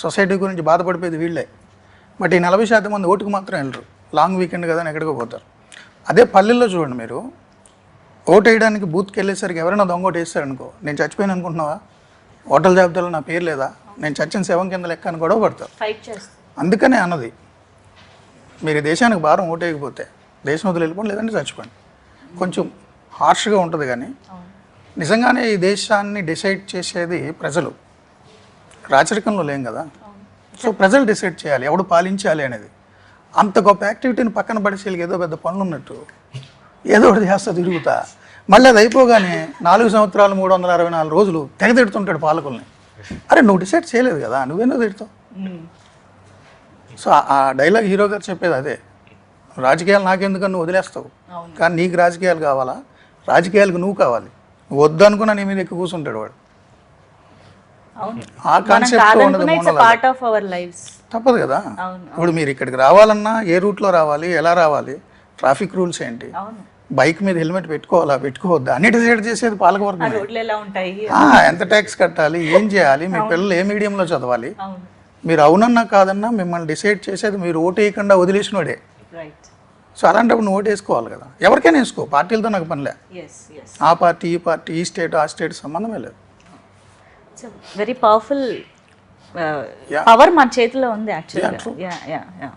Society గురించి బాధపడిపోయేది వీళ్ళే. But ఈ 40% మంది ఓటుకు మాత్రం వెళ్ళరు. లాంగ్ వీకెండ్ కదా అని ఎక్కడికో పోతారు. అదే పల్లెల్లో చూడండి మీరు, ఓటు వేయడానికి బూత్కి వెళ్ళేసరికి ఎవరైనా దొంగ ఓటు వేస్తారనుకో, నేను చచ్చిపోయాను అనుకుంటున్నావా, ఓటర్ల జాబితాలో నా పేరు లేదా, నేను చచ్చిన శవం కింద లెక్క అని గొడవ పడతారు. అందుకనే అన్నది, మీరు దేశానికి భారం ఓటు వేయకపోతే దేశం వదిలి వెళ్ళిపోండి, లేదంటే చచ్చిపోండి. కొంచెం హార్ష్గా ఉంటుంది కానీ నిజంగానే ఈ దేశాన్ని డిసైడ్ చేసేది ప్రజలు. రాచరికంలో లేం కదా. సో ప్రజలు డిసైడ్ చేయాలి ఎవడు పాలించాలి అనేది. అంత గొప్ప యాక్టివిటీని పక్కన పడేసి ఏదో పెద్ద పనులు ఉన్నట్టు ఏదో ఒకటి చేస్తా తిరుగుతా, మళ్ళీ అది అయిపోగానే 4 సంవత్సరాలు 364 రోజులు తెగ తిడుతుంటాడు పాలకుల్ని. అరే నువ్వు డిసైడ్ చేయలేదు కదా, నువ్వేందో తిడతావు. సో ఆ డైలాగ్ హీరో గారు చెప్పేది అదే, రాజకీయాలు నాకెందుకని నువ్వు వదిలేస్తావు, కానీ నీకు రాజకీయాలు కావాలా, రాజకీయాలకు నువ్వు కావాలి. నువ్వు వద్దు అనుకున్నా నీ మీద ఎక్కువ కూర్చుంటాడు వాడు. ఆ కాన్సెప్ట్ తప్పదు కదా. ఇప్పుడు మీరు ఇక్కడికి రావాలన్నా ఏ రూట్లో రావాలి, ఎలా రావాలి, ట్రాఫిక్ రూల్స్ ఏంటి, బైక్ మీద హెల్మెట్ పెట్టుకోవాలా పెట్టుకోవద్దా అన్ని డిసైడ్ చేసేది పాలకవర్గం. ఎంత ట్యాక్స్ కట్టాలి, ఏం చేయాలి, మీ పిల్లలు ఏ మీడియంలో చదవాలి, మీరు అవునన్నా కాదన్నా మిమ్మల్ని డిసైడ్ చేసేది మీరు ఓటు వేయకుండా వదిలేసినోడే. సో అలాంటప్పుడు నువ్వు ఓటు వేసుకోవాలి కదా. ఎవరికైనా వేసుకో, పార్టీలతో నాకు పనిలే. ఆ పార్టీ ఈ పార్టీ, ఈ స్టేట్ ఆ స్టేట్ సంబంధమే లేదు. వెరీ పవర్ఫుల్ పవర్ మన చేతిలో ఉంది యాక్చువల్గా.